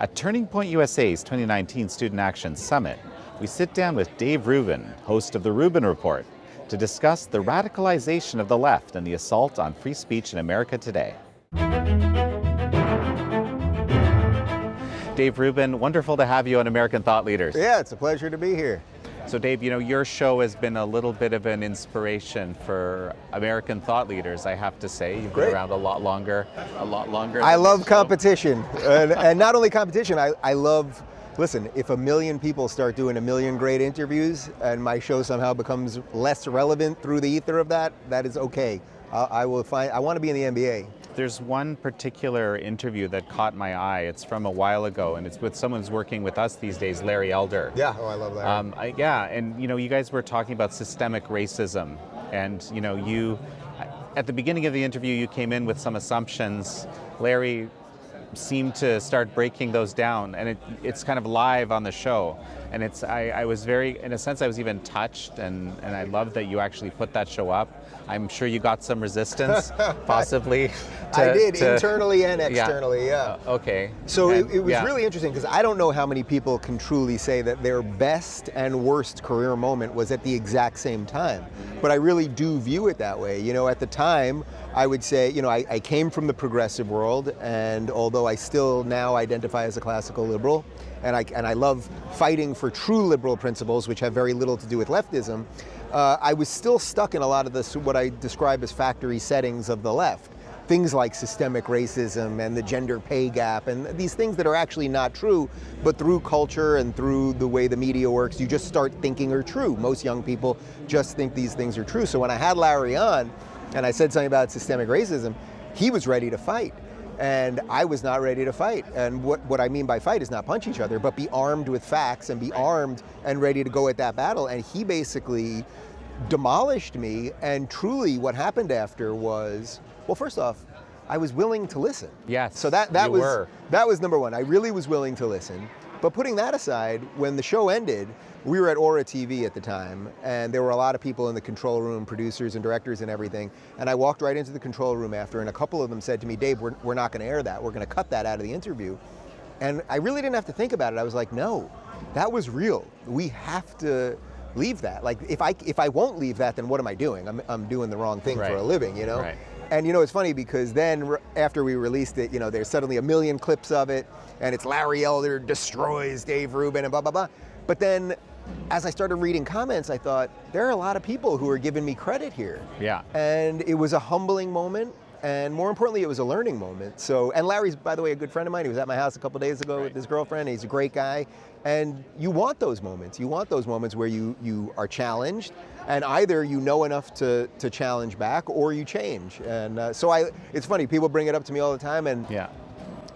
At Turning Point USA's 2019 Student Action Summit, we sit down with Dave Rubin, host of the Rubin Report, to discuss the radicalization of the left and the assault on free speech in America today. Dave Rubin, wonderful to have you on American Thought Leaders. Yeah, it's a pleasure to be here. So Dave, you know, your show has been a little bit of an inspiration for American thought leaders, I have to say. You've been around a lot longer. I love competition. And not only competition, I love, listen, if 1 million people start doing 1 million great interviews and my show somehow becomes less relevant through the ether of that, that is okay. I want to be in the NBA. There's one particular interview that caught my eye. It's from a while ago, and it's with someone who's working with us these days, Larry Elder. Yeah, I love Larry. And you know, you guys were talking about systemic racism, and you know, at the beginning of the interview, you came in with some assumptions. Larry seemed to start breaking those down, and it's kind of live on the show. And I was very, in a sense, I was even touched, and I love that you actually put that show up. I'm sure you got some resistance, possibly. I did, internally and externally, yeah. Okay. So it was really interesting, because I don't know how many people can truly say that their best and worst career moment was at the exact same time. But I really do view it that way. You know, at the time, I would say, you know, I came from the progressive world, and although I still now identify as a classical liberal, and I love fighting for true liberal principles, which have very little to do with leftism, I was still stuck in a lot of this, what I describe as factory settings of the left. Things like systemic racism and the gender pay gap and these things that are actually not true, but through culture and through the way the media works, you just start thinking are true. Most young people just think these things are true. So when I had Larry on and I said something about systemic racism, he was ready to fight. And I was not ready to fight. And what I mean by fight is not punch each other, but be armed with facts and be armed and ready to go at that battle. And he basically demolished me. And truly what happened after was, well, first off, I was willing to listen. Yes, so that was number one. I really was willing to listen. But putting that aside, when the show ended, we were at Aura TV at the time, and there were a lot of people in the control room, producers and directors and everything. And I walked right into the control room after, and a couple of them said to me, Dave, we're not going to air that. We're going to cut that out of the interview. And I really didn't have to think about it. I was like, no, that was real. We have to leave that. Like, if I won't leave that, then what am I doing? I'm doing the wrong thing for a living, you know? Right. And you know, it's funny because then after we released it, you know, there's suddenly 1 million clips of it, and it's Larry Elder destroys Dave Rubin and blah, blah, blah. But then as I started reading comments, I thought, there are a lot of people who are giving me credit here. Yeah. And it was a humbling moment, and more importantly, it was a learning moment. So, and Larry's, by the way, a good friend of mine. He was at my house a couple days ago with his girlfriend. He's a great guy. And you want those moments. You want those moments where you are challenged, and either you know enough to challenge back, or you change. And it's funny, people bring it up to me all the time, and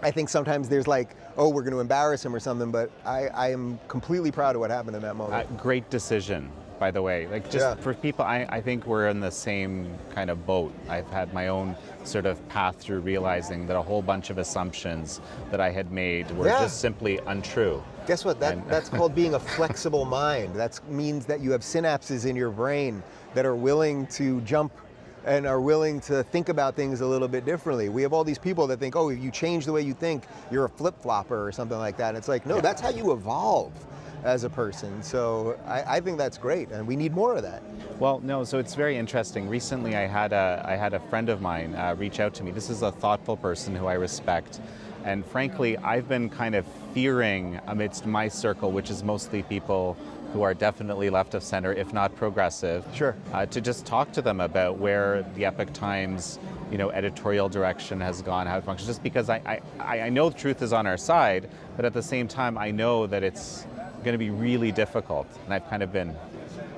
I think sometimes there's like, oh, we're going to embarrass him or something, but I am completely proud of what happened in that moment. Great decision, by the way. Like, just for people, I think we're in the same kind of boat. I've had my own sort of path through realizing that a whole bunch of assumptions that I had made were just simply untrue. Guess what? That's called being a flexible mind. That means that you have synapses in your brain that are willing to jump and are willing to think about things a little bit differently. We have all these people that think, oh, if you change the way you think, you're a flip-flopper or something like that. And it's like, no, that's how you evolve as a person. So I think that's great, and we need more of that. Well, no, so it's very interesting. Recently I had a friend of mine reach out to me. This is a thoughtful person who I respect. And frankly, I've been kind of fearing amidst my circle, which is mostly people who are definitely left of center, if not progressive, to just talk to them about where the Epoch Times, you know, editorial direction has gone, how it functions. Just because I know the truth is on our side, but at the same time, I know that it's going to be really difficult, and I've kind of been,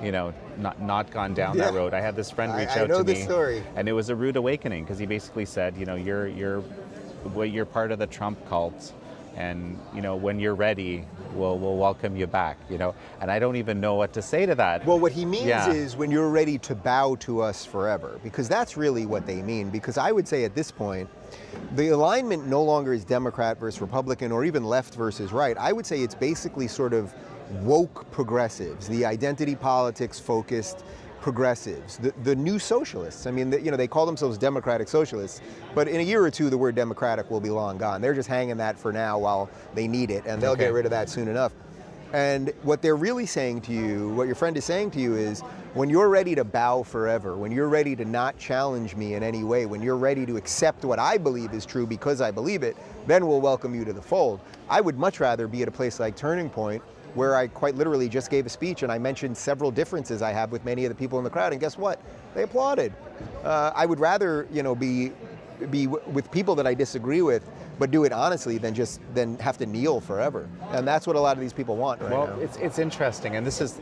you know, not gone down that road. I had this friend reach out to me, story. And it was a rude awakening, because he basically said, you know, you're part of the Trump cult, and you know, when you're ready, we'll welcome you back, you know. And I don't even know what to say to that. Well, what he means is when you're ready to bow to us forever, because that's really what they mean. Because I would say at this point, the alignment no longer is Democrat versus Republican or even left versus right. I would say it's basically sort of woke progressives, the identity politics focused progressives, the new socialists. I mean, they call themselves democratic socialists, but in a year or two, the word democratic will be long gone. They're just hanging that for now while they need it, and they'll get rid of that soon enough. And what they're really saying to you, what your friend is saying to you is, when you're ready to bow forever, when you're ready to not challenge me in any way, when you're ready to accept what I believe is true because I believe it, then we'll welcome you to the fold. I would much rather be at a place like Turning Point, where I quite literally just gave a speech and I mentioned several differences I have with many of the people in the crowd, and guess what? They applauded. I would rather, be with people that I disagree with, but do it honestly than have to kneel forever. And that's what a lot of these people want right now. Well, it's interesting, and this is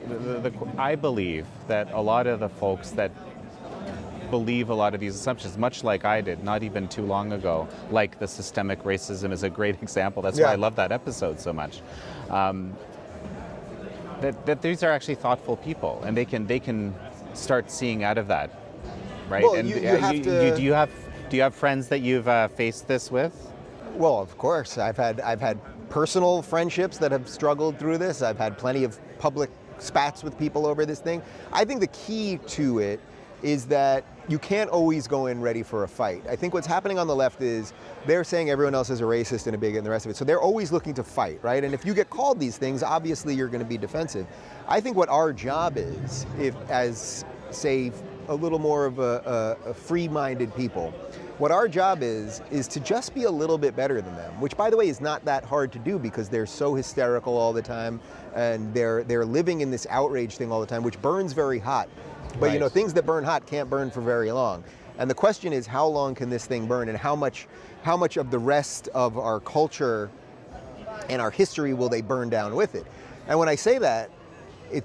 I believe that a lot of the folks that believe a lot of these assumptions, much like I did not even too long ago, like the systemic racism is a great example. That's why I love that episode so much. That these are actually thoughtful people, and they can start seeing out of that, right? Well, and you have to. Do you have friends that you've faced this with? Well, of course. I've had personal friendships that have struggled through this. I've had plenty of public spats with people over this thing. I think the key to it is that you can't always go in ready for a fight. I think what's happening on the left is they're saying everyone else is a racist and a bigot and the rest of it. So they're always looking to fight, right? And if you get called these things, obviously you're going to be defensive. I think what our job is, as say a little more of a free-minded people, what our job is to just be a little bit better than them, which, by the way, is not that hard to do because they're so hysterical all the time and they're living in this outrage thing all the time, which burns very hot. But right. Things that burn hot can't burn for very long. And the question is, how long can this thing burn, and how much of the rest of our culture and our history will they burn down with it? And when I say that,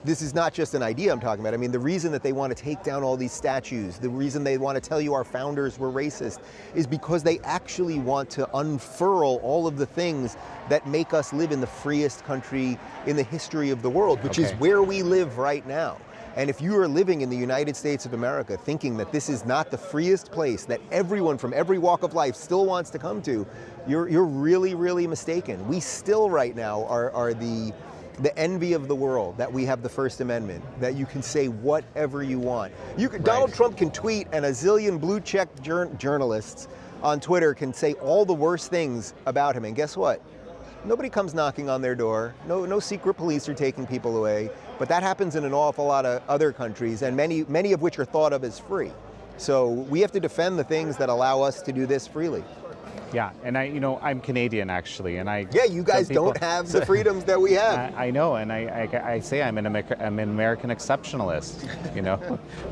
this is not just an idea I'm talking about. I mean, the reason that they want to take down all these statues, the reason they want to tell you our founders were racist, is because they actually want to unfurl all of the things that make us live in the freest country in the history of the world, which is where we live right now. And if you are living in the United States of America thinking that this is not the freest place that everyone from every walk of life still wants to come to, you're really, really mistaken. We still right now are the envy of the world, that we have the First Amendment, that you can say whatever you want. Donald Trump can tweet, and a zillion blue-checked journalists on Twitter can say all the worst things about him, and guess what? Nobody comes knocking on their door. No secret police are taking people away. But that happens in an awful lot of other countries, and many of which are thought of as free. So we have to defend the things that allow us to do this freely. Yeah, and I'm Canadian actually, and you guys don't have the freedoms that we have. I know, and I say I'm an American exceptionalist,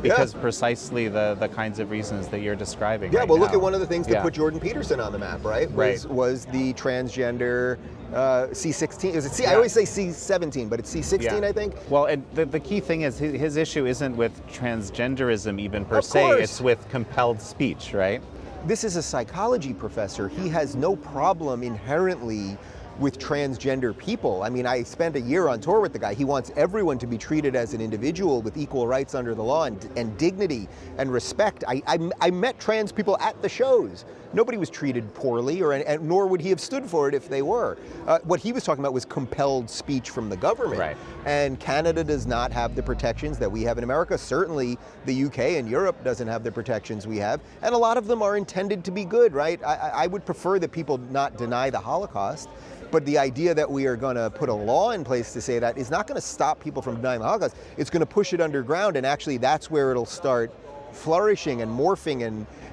because precisely the kinds of reasons that you're describing. Yeah, right well, now. look at one of the things that put Jordan Peterson on the map, right? Was the transgender C16. Is it C? I always say C17, but it's C16, I think. Well, and the key thing is his issue isn't with transgenderism even per se. Course. It's with compelled speech, right? This is a psychology professor. He has no problem inherently with transgender people. I mean, I spent a year on tour with the guy. He wants everyone to be treated as an individual with equal rights under the law and dignity and respect. I met trans people at the shows. Nobody was treated poorly, nor would he have stood for it if they were. What he was talking about was compelled speech from the government. Right. And Canada does not have the protections that we have in America. Certainly the UK and Europe doesn't have the protections we have. And a lot of them are intended to be good, right? I would prefer that people not deny the Holocaust. But the idea that we are going to put a law in place to say that is not going to stop people from denying the Holocaust. It's going to push it underground, and actually that's where it'll start flourishing and morphing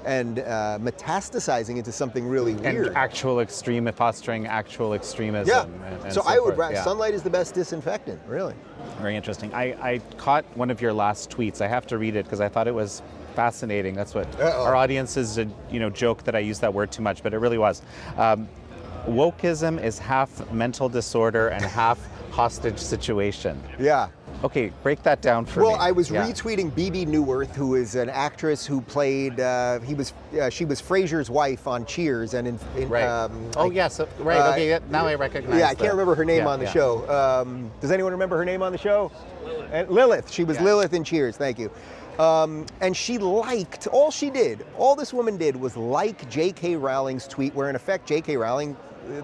and metastasizing into something really weird. And fostering actual extremism. Yeah. And so I would. forth. Sunlight is the best disinfectant, really. Very interesting. I caught one of your last tweets. I have to read it because I thought it was fascinating. That's what our audiences joke that I use that word too much, but it really was. Wokeism is half mental disorder and half hostage situation. Yeah. Okay, break that down for me. Well, I was retweeting Bebe Neuwirth, who is an actress who played. She was Frasier's wife on Cheers, and right. Okay. Now I recognize. Yeah, I can't remember her name on the show. Does anyone remember her name on the show? Lilith. She was Lilith in Cheers. Thank you. And she all this woman did was like J.K. Rowling's tweet, where in effect J.K. Rowling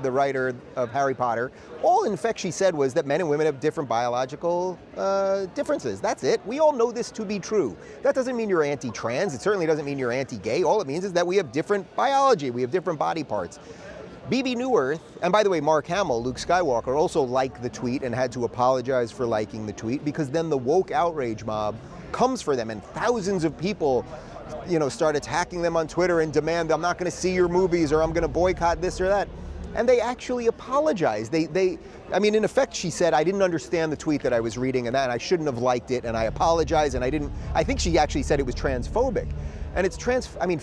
the writer of Harry Potter. All, in fact, she said was that men and women have different biological differences. That's it. We all know this to be true. That doesn't mean you're anti-trans. It certainly doesn't mean you're anti-gay. All it means is that we have different biology. We have different body parts. BB New Earth, and by the way, Mark Hamill, Luke Skywalker, also liked the tweet and had to apologize for liking the tweet, because then the woke outrage mob comes for them, and thousands of people, start attacking them on Twitter and demand, I'm not going to see your movies, or I'm going to boycott this or that. And they actually apologized. In effect, she said, I didn't understand the tweet that I was reading, and I shouldn't have liked it, and I apologize, and I think she actually said it was transphobic. And it's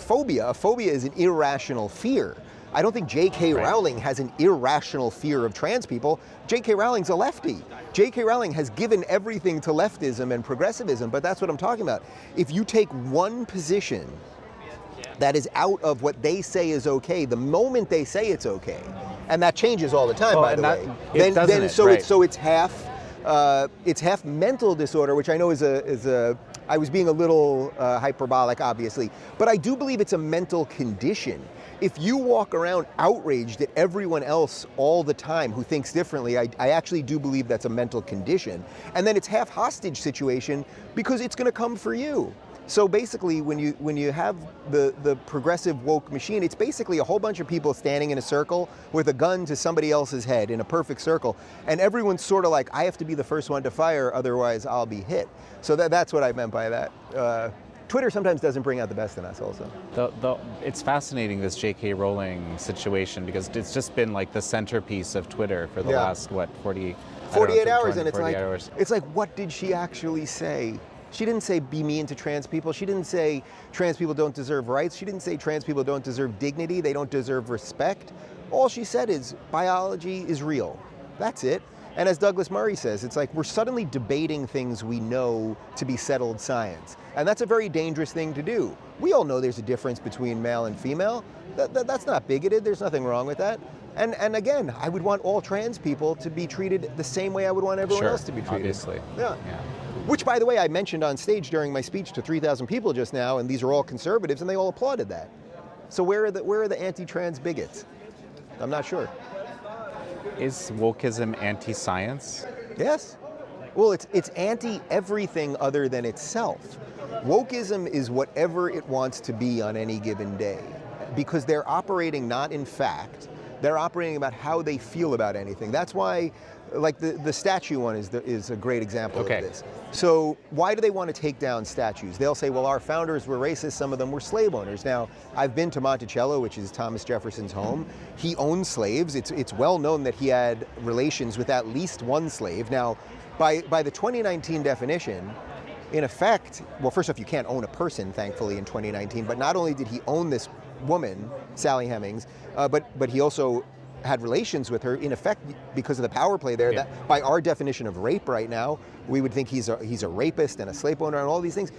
phobia. A phobia is an irrational fear. I don't think J.K. Rowling has an irrational fear of trans people. J.K. Rowling's a lefty. J.K. Rowling has given everything to leftism and progressivism, but that's what I'm talking about. If you take one position that is out of what they say is okay, the moment they say it's okay, and that changes all the time, by the way, it's half mental disorder, which I know I was being a little hyperbolic, obviously, but I do believe it's a mental condition. If you walk around outraged at everyone else all the time who thinks differently, I actually do believe that's a mental condition. And then it's half hostage situation, because it's going to come for you. So basically, when you have the progressive woke machine, it's basically a whole bunch of people standing in a circle with a gun to somebody else's head in a perfect circle. And everyone's sort of like, I have to be the first one to fire, otherwise I'll be hit. So that's what I meant by that. Twitter sometimes doesn't bring out the best in us also. It's fascinating, this J.K. Rowling situation, because it's just been like the centerpiece of Twitter for the last, 48 hours, and it's like, what did she actually say? She didn't say be mean to trans people. She didn't say trans people don't deserve rights. She didn't say trans people don't deserve dignity. They don't deserve respect. All she said is biology is real. That's it. And as Douglas Murray says, it's like we're suddenly debating things we know to be settled science. And that's a very dangerous thing to do. We all know there's a difference between male and female. That's not bigoted. There's nothing wrong with that. And again, I would want all trans people to be treated the same way I would want everyone else to be treated. Obviously. Yeah. Which, by the way, I mentioned on stage during my speech to 3,000 people just now, and these are all conservatives, and they all applauded that. So where are the anti-trans bigots? I'm not sure. Is wokeism anti-science? Yes. Well, it's anti-everything other than itself. Wokeism is whatever it wants to be on any given day, because they're operating not in fact, they're operating about how they feel about anything. That's why, like the statue one is a great example of this. So why do they want to take down statues? They'll say, well, our founders were racist, some of them were slave owners. Now, I've been to Monticello, which is Thomas Jefferson's home. He owned slaves. It's well known that he had relations with at least one slave. Now, by the 2019 definition, in effect, well, first off, you can't own a person, thankfully, in 2019, but not only did he own this woman, Sally Hemings, but he also had relations with her, in effect, because of the power play there. That, by our definition of rape right now, we would think he's a rapist and a slave owner and all these things.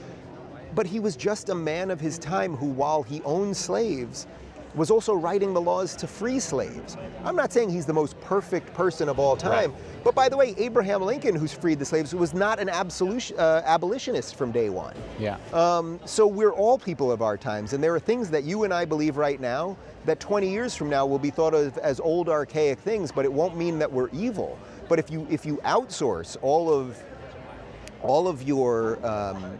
But he was just a man of his time who, while he owned slaves, was also writing the laws to free slaves. I'm not saying he's the most perfect person of all time, but by the way, Abraham Lincoln, who's freed the slaves, was not an abolitionist from day one. So we're all people of our times, and there are things that you and I believe right now that 20 years from now will be thought of as old, archaic things, but it won't mean that we're evil. But if you outsource all of your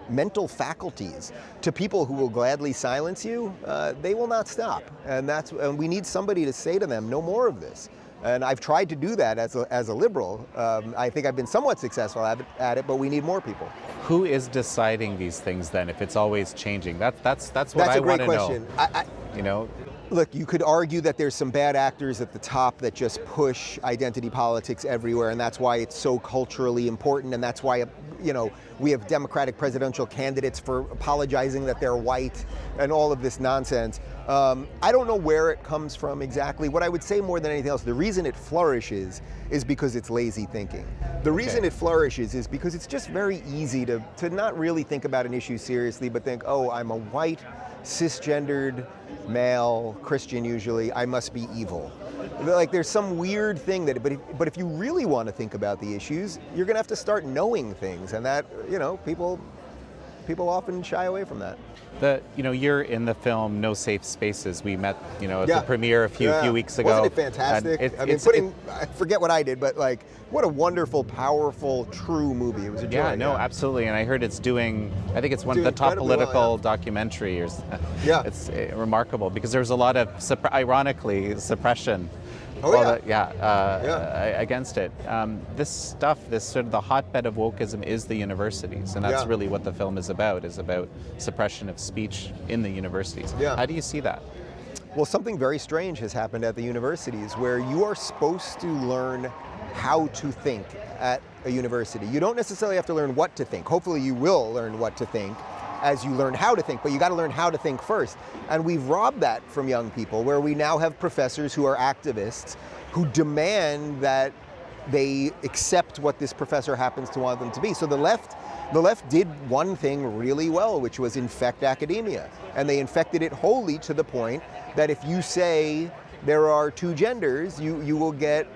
mental faculties to people who will gladly silence you, they will not stop. And we need somebody to say to them, no more of this. And I've tried to do that as a liberal. I think I've been somewhat successful at it, but we need more people. Who is deciding these things then, if it's always changing? That's what I want to know. That's a great question. You know? Look, you could argue that there's some bad actors at the top that just push identity politics everywhere, and that's why it's so culturally important, and that's why, we have Democratic presidential candidates for apologizing that they're white and all of this nonsense. I don't know where it comes from exactly. What I would say more than anything else, the reason it flourishes is because it's lazy thinking. The reason it flourishes is because it's just very easy to not really think about an issue seriously, but think, oh, I'm a white, cisgendered male, Christian usually, I must be evil. Like there's some weird thing but if you really want to think about the issues, you're going to have to start knowing things, and that, people, people often shy away from that. You're in the film No Safe Spaces. We met, at Yeah. the premiere a few weeks ago. Wasn't it fantastic? I forget what I did, but like, what a wonderful, powerful, true movie. It was a joy. Yeah, no, absolutely. And I heard I think it's one of the top political documentaries. Yeah. It's remarkable because there's a lot of, ironically, suppression. Against it. This stuff, this sort of the hotbed of wokeism is the universities, and that's really what the film is about suppression of speech in the universities. Yeah. How do you see that? Well, something very strange has happened at the universities where you are supposed to learn how to think at a university. You don't necessarily have to learn what to think. Hopefully you will learn what to think as you learn how to think, but you got to learn how to think first. And we've robbed that from young people, where we now have professors who are activists who demand that they accept what this professor happens to want them to be. So the left did one thing really well, which was infect academia. And they infected it wholly to the point that if you say there are two genders, you will get,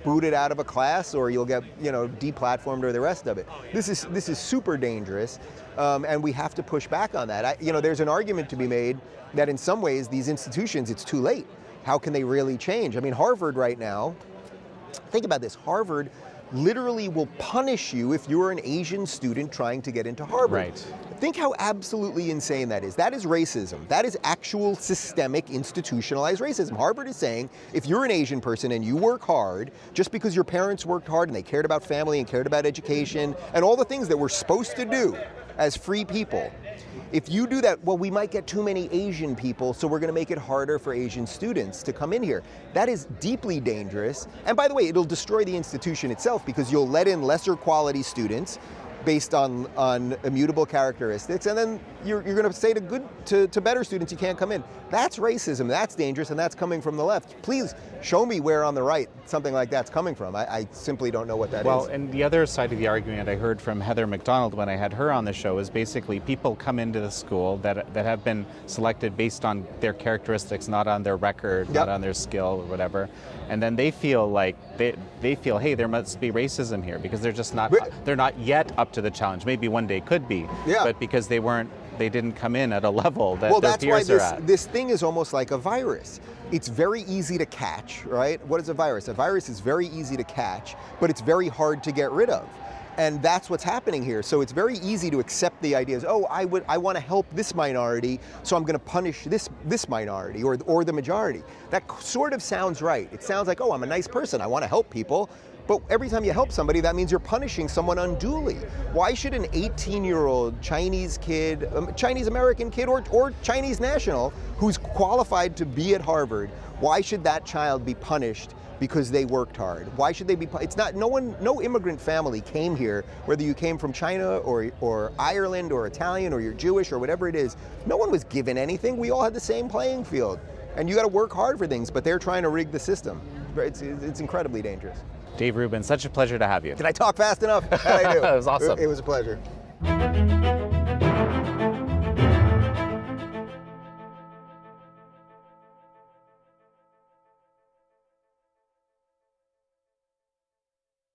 booted out of a class, or you'll get, deplatformed, or the rest of it. This is super dangerous, and we have to push back on that. There's an argument to be made that in some ways these institutions, it's too late. How can they really change? I mean, Harvard right now, think about this. Harvard literally will punish you if you're an Asian student trying to get into Harvard. Right. Think how absolutely insane that is. That is racism. That is actual systemic institutionalized racism. Harvard is saying if you're an Asian person and you work hard, just because your parents worked hard and they cared about family and cared about education and all the things that we're supposed to do as free people, if you do that, well, we might get too many Asian people, so we're going to make it harder for Asian students to come in here. That is deeply dangerous. And by the way, it'll destroy the institution itself, because you'll let in lesser quality students based on immutable characteristics, and then you're going to say to better students you can't come in. That's racism. That's dangerous, and that's coming from the left. Please show me where on the right something like that's coming from. I simply don't know what that is. Well, and the other side of the argument I heard from Heather McDonald when I had her on the show is basically people come into the school that have been selected based on their characteristics, not on their record, not on their skill or whatever. And then they feel like they feel, hey, there must be racism here because they're just not they're not yet up to the challenge. Maybe one day could be, but because they didn't come in at a level that their peers are at. This thing is almost like a virus. It's very easy to catch, right? What is a virus? A virus is very easy to catch, but it's very hard to get rid of. And that's what's happening here. So it's very easy to accept the ideas, I want to help this minority, so I'm going to punish this minority or the majority. That sort of sounds right. It sounds like, I'm a nice person, I want to help people. But every time you help somebody, that means you're punishing someone unduly. Why should an 18-year-old Chinese kid, Chinese American kid, or Chinese national who's qualified to be at Harvard, why should that child be punished because they worked hard? Why should they be? It's not. No immigrant family came here, whether you came from China or Ireland or Italian or you're Jewish or whatever it is. No one was given anything. We all had the same playing field, and you got to work hard for things. But they're trying to rig the system. It's incredibly dangerous. Dave Rubin, such a pleasure to have you. Did I talk fast enough? How'd I do? It was awesome. It was a pleasure.